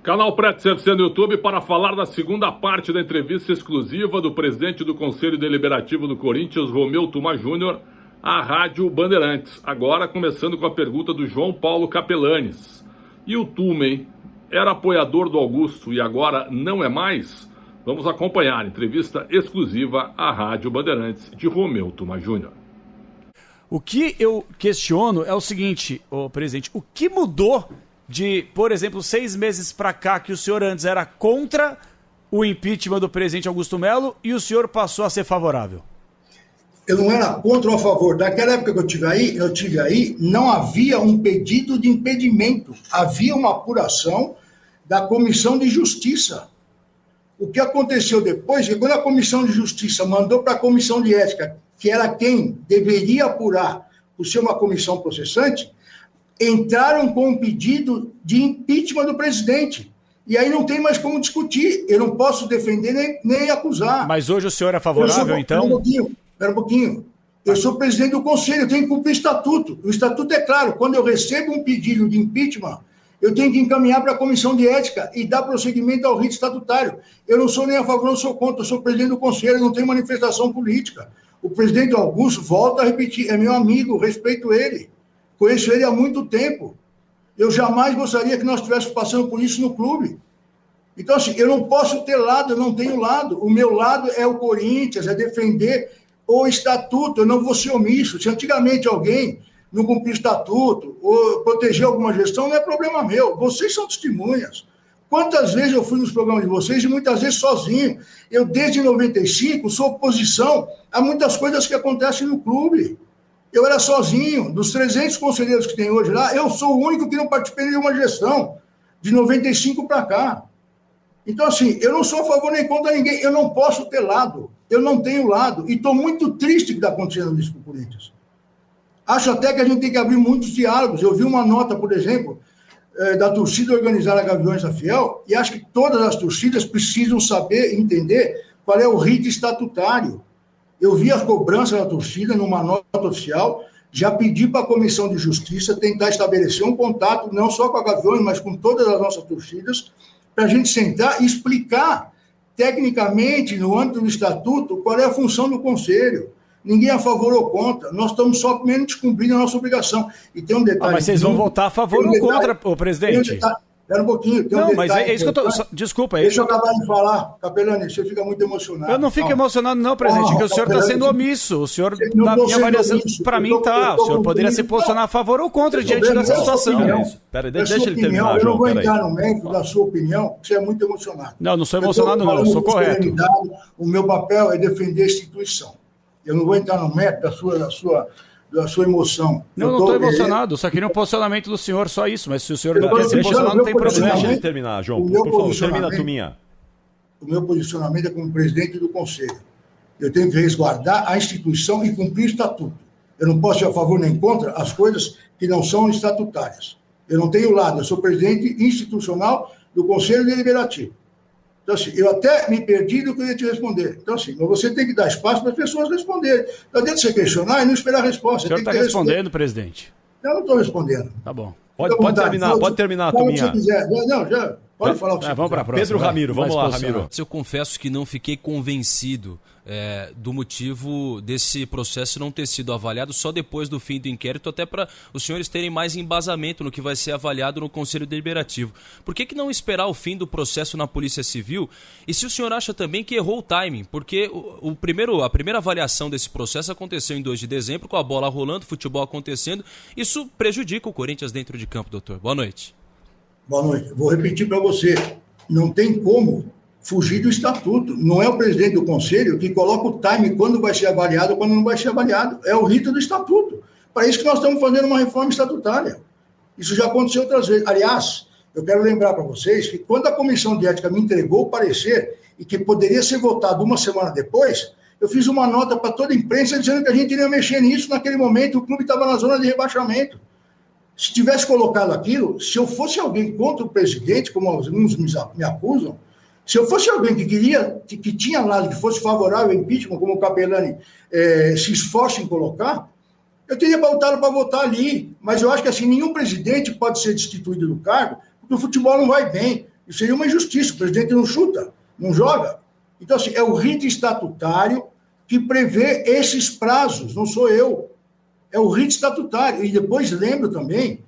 Canal Preto CFC no YouTube para falar da segunda parte da entrevista exclusiva do presidente do Conselho Deliberativo do Corinthians, Romeu Tuma Júnior, à Rádio Bandeirantes. Agora começando com a pergunta do João Paulo Capelanes. E o Tuma, hein? Era apoiador do Augusto e agora não é mais? Vamos acompanhar a entrevista exclusiva à Rádio Bandeirantes de Romeu Tuma Júnior. O que eu questiono é o seguinte, presidente, o que mudou de, por exemplo, 6 meses para cá, que o senhor antes era contra o impeachment do presidente Augusto Melo e o senhor passou a ser favorável? Eu não era contra ou a favor. Naquela época que eu tive aí, não havia um pedido de impedimento. Havia uma apuração da Comissão de Justiça. O que aconteceu depois é que quando a Comissão de Justiça mandou para a Comissão de Ética, que era quem deveria apurar por ser uma comissão processante, entraram com um pedido de impeachment do presidente. E aí não tem mais como discutir. Eu não posso defender nem acusar. Mas hoje o senhor é favorável, então? Espera um pouquinho. Eu sou presidente do Conselho, eu tenho que cumprir o estatuto. O estatuto é claro, quando eu recebo um pedido de impeachment, eu tenho que encaminhar para a Comissão de Ética e dar prosseguimento ao rito estatutário. Eu não sou nem a favor, não sou contra, eu sou presidente do Conselho, não tenho manifestação política. O presidente Augusto, volta a repetir, é meu amigo, respeito ele. Conheço ele há muito tempo. Eu jamais gostaria que nós estivéssemos passando por isso no clube. Então, assim, eu não posso ter lado, eu não tenho lado. O meu lado é o Corinthians, é defender o estatuto, eu não vou ser omisso. Se antigamente alguém não cumprir o estatuto ou proteger alguma gestão, não é problema meu. Vocês são testemunhas. Quantas vezes eu fui nos programas de vocês e muitas vezes sozinho. Eu, desde 95, sou oposição a muitas coisas que acontecem no clube. Eu era sozinho. Dos 300 conselheiros que tem hoje lá, eu sou o único que não participei de uma gestão, de 95 para cá. Então, assim, eu não sou a favor nem contra ninguém. Eu não posso ter lado. Eu não tenho lado. E estou muito triste que está acontecendo isso com o Corinthians. Acho até que a gente tem que abrir muitos diálogos. Eu vi uma nota, por exemplo, da torcida organizada Gaviões da Fiel, e acho que todas as torcidas precisam saber, entender qual é o rito estatutário. Eu vi a cobrança da torcida numa nota oficial, já pedi para a Comissão de Justiça tentar estabelecer um contato, não só com a Gaviões, mas com todas as nossas torcidas, para a gente sentar e explicar, tecnicamente, no âmbito do Estatuto, qual é a função do Conselho. Ninguém é a favor ou contra, nós estamos só menos cumprindo a nossa obrigação. E tem um detalhe... mas vocês vão votar a favor ou contra, presidente? Espera um pouquinho. Não, mas é isso que eu tô... Desculpa, é isso. Deixa eu acabar de falar, Capelani, você fica muito emocionado. Eu não fico emocionado não, presidente, que o senhor está sendo omisso. O senhor, na minha avaliação, para mim tá. O senhor poderia se posicionar a favor ou contra diante dessa situação. Pera, deixa ele terminar, João. Eu não vou entrar no mérito da sua opinião, porque você é muito emocionado. Não sou emocionado não, eu sou correto. O meu papel é defender a instituição. Eu não vou entrar no mérito da sua emoção. Não estou emocionado, só queria um posicionamento do senhor, só isso. Mas se o senhor não quer se emocionar, não tem problema. Deixa ele terminar, João. Por favor, termina a Tuminha. O meu posicionamento é como presidente do Conselho. Eu tenho que resguardar a instituição e cumprir o estatuto. Eu não posso ir a favor nem contra as coisas que não são estatutárias. Eu não tenho lado, eu sou presidente institucional do Conselho Deliberativo. Então, assim, eu até me perdi do que eu ia te responder. Então, assim, você tem que dar espaço para as pessoas responderem. Não adianta você questionar e não esperar a resposta. O senhor está respondendo, presidente? Eu não estou respondendo. Tá bom. Pode terminar, Tuminha. Pode falar o que você vamos para a próxima. Pedro Ramiro, vamos lá, Ramiro. Eu confesso que não fiquei convencido do motivo desse processo não ter sido avaliado só depois do fim do inquérito, até para os senhores terem mais embasamento no que vai ser avaliado no Conselho Deliberativo. Por que não esperar o fim do processo na Polícia Civil? E se o senhor acha também que errou o timing? Porque a primeira avaliação desse processo aconteceu em 2 de dezembro, com a bola rolando, futebol acontecendo. Isso prejudica o Corinthians dentro de campo, doutor. Boa noite. Boa noite. Vou repetir para você. Não tem como fugir do estatuto. Não é o presidente do Conselho que coloca o time quando vai ser avaliado ou quando não vai ser avaliado. É o rito do estatuto. Para isso que nós estamos fazendo uma reforma estatutária. Isso já aconteceu outras vezes. Aliás, eu quero lembrar para vocês que quando a Comissão de Ética me entregou o parecer e que poderia ser votado uma semana depois, eu fiz uma nota para toda a imprensa dizendo que a gente iria mexer nisso naquele momento. O clube estava na zona de rebaixamento. Se tivesse colocado aquilo, se eu fosse alguém contra o presidente, como alguns me acusam, se eu fosse alguém que tinha lado, que fosse favorável ao impeachment, como o Capelani se esforça em colocar, eu teria voltado para votar ali. Mas eu acho que assim, nenhum presidente pode ser destituído do cargo, porque o futebol não vai bem. Isso seria uma injustiça. O presidente não chuta, não joga. Então, assim, é o rito estatutário que prevê esses prazos, não sou eu. É o rito estatutário. E depois lembro também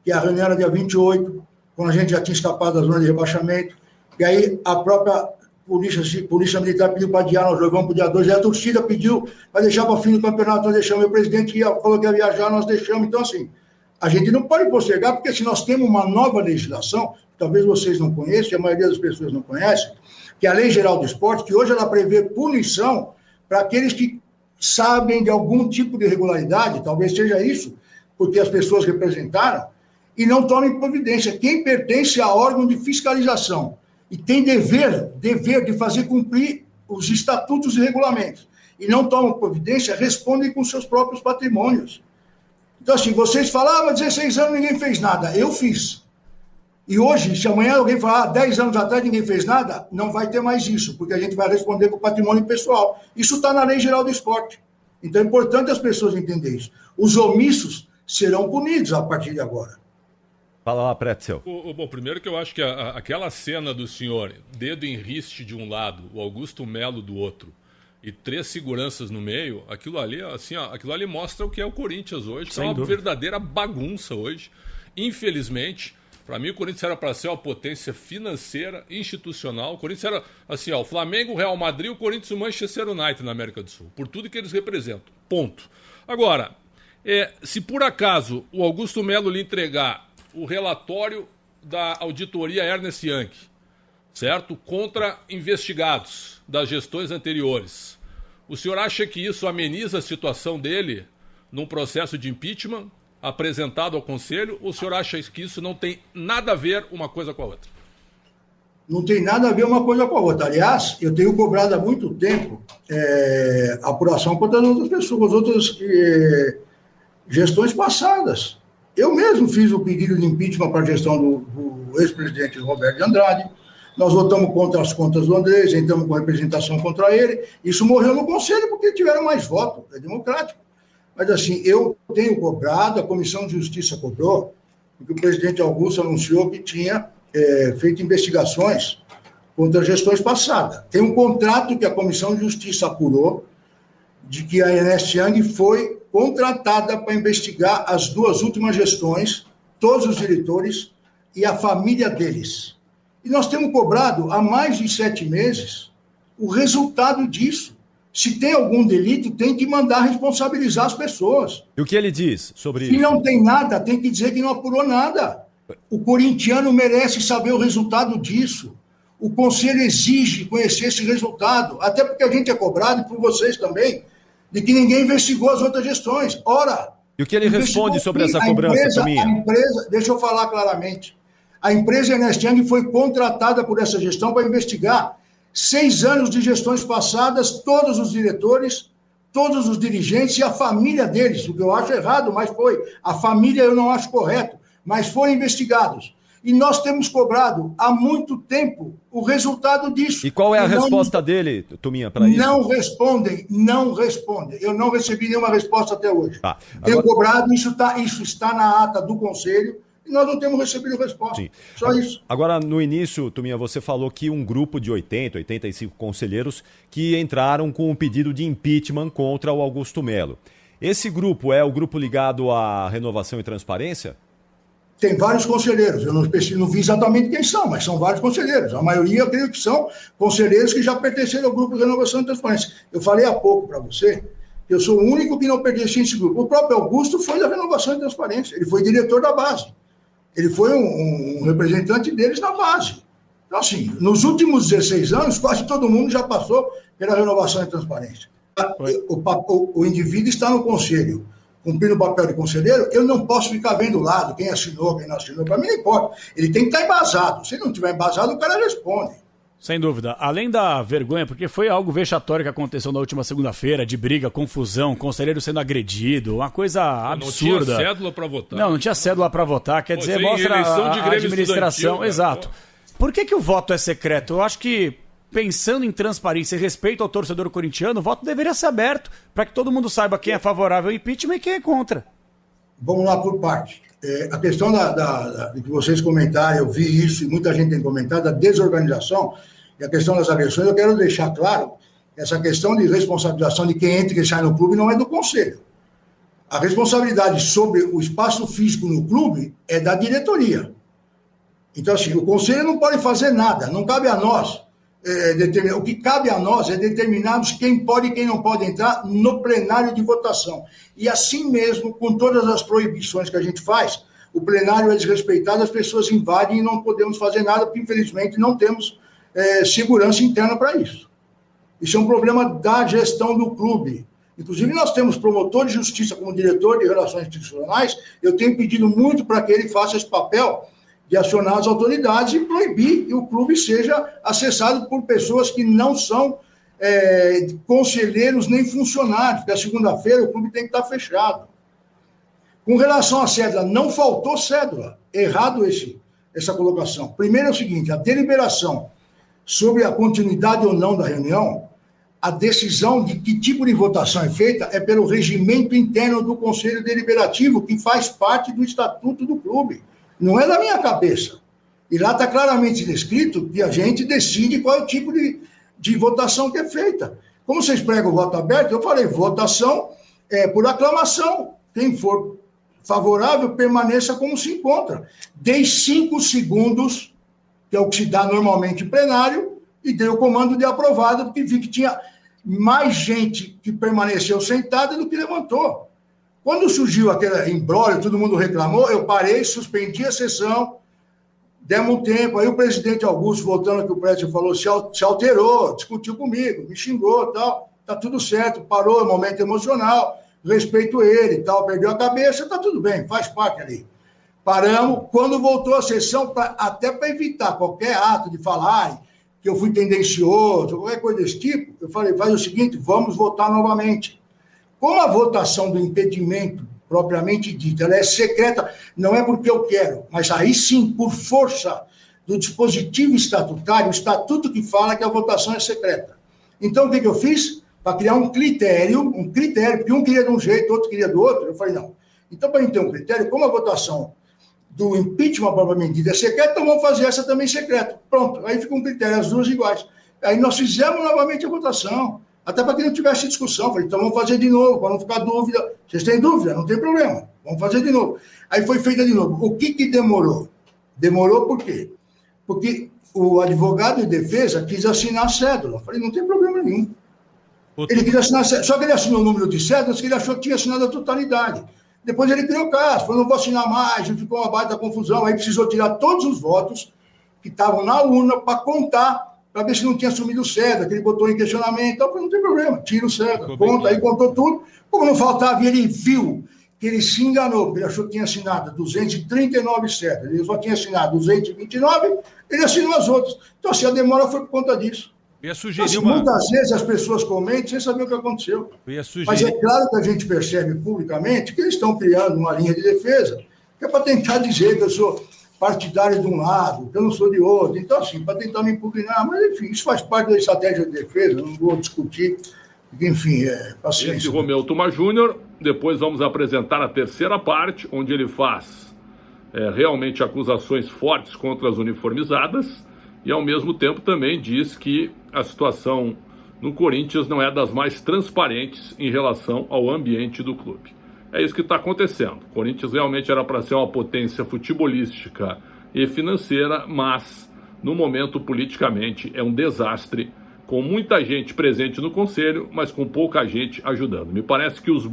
que a reunião era dia 28, quando a gente já tinha escapado da zona de rebaixamento, e aí a própria Polícia Militar pediu para adiar, nós jogamos para o dia 2, e a torcida pediu para deixar para o fim do campeonato, nós deixamos, o presidente falou que ia viajar, nós deixamos. Então, assim, a gente não pode postergar, porque se nós temos uma nova legislação, talvez vocês não conheçam, e a maioria das pessoas não conhece, que é a Lei Geral do Esporte, que hoje ela prevê punição para aqueles que sabem de algum tipo de irregularidade, talvez seja isso, porque as pessoas representaram, e não tomem providência. Quem pertence a órgão de fiscalização e tem dever de fazer cumprir os estatutos e regulamentos, e não tomam providência, respondem com seus próprios patrimônios. Então, assim, vocês falavam, 16 anos ninguém fez nada. Eu fiz. E hoje, se amanhã alguém falar, 10 anos atrás ninguém fez nada, não vai ter mais isso, porque a gente vai responder com o patrimônio pessoal. Isso está na Lei Geral do Esporte. Então é importante as pessoas entenderem isso. Os omissos serão punidos a partir de agora. Fala lá, Pretzel. Bom, primeiro que eu acho que aquela cena do senhor, dedo em riste de um lado, o Augusto Melo do outro, e 3 seguranças no meio, aquilo ali, assim, ó, aquilo ali mostra o que é o Corinthians hoje, que é uma verdadeira bagunça hoje. Infelizmente, para mim o Corinthians era para ser uma potência financeira, institucional. O Corinthians era assim, ó, o Flamengo, o Real Madrid, o Corinthians e o Manchester United na América do Sul, por tudo que eles representam. Ponto. Agora, se por acaso o Augusto Melo lhe entregar o relatório da auditoria Ernst Young, certo? Contra investigados das gestões anteriores. O senhor acha que isso ameniza a situação dele num processo de impeachment apresentado ao Conselho, ou o senhor acha que isso não tem nada a ver uma coisa com a outra? Não tem nada a ver uma coisa com a outra. Aliás, eu tenho cobrado há muito tempo apuração contra as outras pessoas, outras gestões passadas. Eu mesmo fiz o pedido de impeachment para a gestão do ex-presidente Roberto de Andrade. Nós votamos contra as contas do Andrés, entramos com representação contra ele. Isso morreu no Conselho porque tiveram mais votos. É democrático. Mas, assim, eu tenho cobrado, a Comissão de Justiça cobrou, porque o presidente Augusto anunciou que tinha feito investigações contra gestões passadas. Tem um contrato que a Comissão de Justiça apurou, de que a Ernst Young foi contratada para investigar as 2 últimas gestões, todos os diretores e a família deles. E nós temos cobrado há mais de 7 meses o resultado disso. Se tem algum delito, tem que mandar responsabilizar as pessoas. E o que ele diz sobre isso? Se não tem nada, tem que dizer que não apurou nada. O corintiano merece saber o resultado disso. O Conselho exige conhecer esse resultado, até porque a gente é cobrado, e por vocês também, de que ninguém investigou as outras gestões. Ora, e o que ele responde sobre essa cobrança, Tominha? A empresa, deixa eu falar claramente, a empresa Ernst Young foi contratada por essa gestão para investigar 6 anos de gestões passadas, todos os diretores, todos os dirigentes e a família deles, o que eu acho errado, mas foi. A família eu não acho correto, mas foram investigados. E nós temos cobrado há muito tempo o resultado disso. E qual é a resposta dele, Tominha, para isso? Não respondem. Eu não recebi nenhuma resposta até hoje. Tá. Tenho cobrado, isso está na ata do Conselho, e nós não temos recebido resposta. Sim. Só isso. Agora, no início, Tominha, você falou que um grupo de 85 conselheiros que entraram com um pedido de impeachment contra o Augusto Melo. Esse grupo é o grupo ligado à Renovação e Transparência? Tem vários conselheiros, eu não vi exatamente quem são, mas são vários conselheiros. A maioria, eu creio que são conselheiros que já pertenceram ao grupo de Renovação e Transparência. Eu falei há pouco para você que eu sou o único que não pertencia a esse grupo. O próprio Augusto foi da Renovação e Transparência, ele foi diretor da base. Ele foi um representante deles na base. Então, assim, nos últimos 16 anos, quase todo mundo já passou pela Renovação e Transparência. O indivíduo está no conselho, cumprindo o papel de conselheiro, eu não posso ficar vendo o lado, quem assinou, quem não assinou, para mim não importa. Ele tem que estar embasado. Se ele não estiver embasado, o cara responde. Sem dúvida. Além da vergonha, porque foi algo vexatório que aconteceu na última segunda-feira, de briga, confusão, conselheiro sendo agredido, uma coisa absurda. Não tinha cédula para votar. Não tinha cédula para votar, quer dizer, mostra a administração. Exato. Por que o voto é secreto? Eu acho que, pensando em transparência e respeito ao torcedor corintiano, o voto deveria ser aberto para que todo mundo saiba quem é favorável ao impeachment e quem é contra. Vamos lá por parte. A questão de que vocês comentaram, eu vi isso e muita gente tem comentado, a desorganização e a questão das agressões, eu quero deixar claro que essa questão de responsabilização de quem entra e quem sai no clube não é do conselho. A responsabilidade sobre o espaço físico no clube é da diretoria. Então, assim, o conselho não pode fazer nada, não cabe a nós. O que cabe a nós é determinarmos quem pode e quem não pode entrar no plenário de votação. E assim mesmo, com todas as proibições que a gente faz, o plenário é desrespeitado, as pessoas invadem e não podemos fazer nada, porque infelizmente não temos segurança interna para isso. Isso é um problema da gestão do clube. Inclusive, nós temos promotor de justiça como diretor de relações institucionais, eu tenho pedido muito para que ele faça esse papel de acionar as autoridades e proibir que o clube seja acessado por pessoas que não são conselheiros nem funcionários, porque a segunda-feira o clube tem que estar fechado. Com relação à cédula, não faltou cédula. Errado essa colocação. Primeiro é o seguinte, a deliberação sobre a continuidade ou não da reunião, a decisão de que tipo de votação é feita é pelo regimento interno do Conselho Deliberativo, que faz parte do estatuto do clube. Não é da minha cabeça. E lá está claramente descrito que a gente decide qual é o tipo de votação que é feita. Como vocês pregam o voto aberto, eu falei, votação por aclamação. Quem for favorável, permaneça como se encontra. Dei 5 segundos, que é o que se dá normalmente em plenário, e dei o comando de aprovado, porque vi que tinha mais gente que permaneceu sentada do que levantou. Quando surgiu aquele imbróglio, todo mundo reclamou, eu parei, suspendi a sessão, demos um tempo, aí o presidente Augusto, voltando ao que o prédio falou, se alterou, discutiu comigo, me xingou e tal, tá tudo certo, parou, é um momento emocional, respeito ele e tal, perdeu a cabeça, tá tudo bem, faz parte ali. Paramos, quando voltou a sessão, até para evitar qualquer ato de falar que eu fui tendencioso, qualquer coisa desse tipo, eu falei, faz o seguinte, vamos votar novamente. Como a votação do impedimento, propriamente dita, ela é secreta, não é porque eu quero, mas aí sim, por força do dispositivo estatutário, o estatuto que fala que a votação é secreta. Então, o que eu fiz? Para criar um critério, porque um queria de um jeito, outro queria do outro, eu falei, não. Então, para a gente ter um critério, como a votação do impeachment propriamente dita é secreta, então vamos fazer essa também secreta. Pronto, aí fica um critério, as duas iguais. Aí nós fizemos novamente a votação. Até para que não tivesse discussão. Falei, então vamos fazer de novo, para não ficar dúvida. Vocês têm dúvida? Não tem problema. Vamos fazer de novo. Aí foi feita de novo. O que demorou? Demorou por quê? Porque o advogado de defesa quis assinar a cédula. Falei, não tem problema nenhum. Ele quis assinar a cédula. Só que ele assinou o número de cédulas que ele achou que tinha assinado a totalidade. Depois ele criou caso. Falou, não vou assinar mais. E ficou uma baita confusão. Aí precisou tirar todos os votos que estavam na urna para contar, para ver se não tinha assumido o cédula, que ele botou em questionamento, então não tem problema, tira o cédula, conta, aí contou tudo, como não faltava, ele viu que ele se enganou, porque ele achou que tinha assinado 239 cédulas, ele só tinha assinado 229, ele assinou as outras. Então, assim, a demora foi por conta disso. Muitas vezes as pessoas comentam sem saber o que aconteceu. Mas é claro que a gente percebe publicamente que eles estão criando uma linha de defesa, que é para tentar dizer que eu sou partidário de um lado, que eu não sou de outro. Então, assim, para tentar me impugnar, mas, enfim, isso faz parte da estratégia de defesa, não vou discutir, enfim, paciência. Esse Romeu Tuma Júnior, depois vamos apresentar a terceira parte, onde ele faz realmente acusações fortes contra as uniformizadas e, ao mesmo tempo, também diz que a situação no Corinthians não é das mais transparentes em relação ao ambiente do clube. É isso que está acontecendo. O Corinthians realmente era para ser uma potência futebolística e financeira, mas no momento politicamente é um desastre, com muita gente presente no conselho, mas com pouca gente ajudando. Me parece que os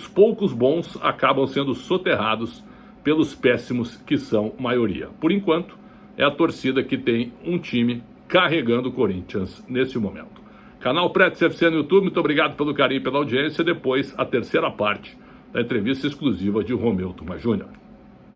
poucos bons acabam sendo soterrados pelos péssimos que são maioria. Por enquanto, é a torcida que tem um time carregando o Corinthians nesse momento. Canal Prédio CFC no YouTube, muito obrigado pelo carinho e pela audiência. Depois, a terceira parte da entrevista exclusiva de Romeu Tuma Júnior.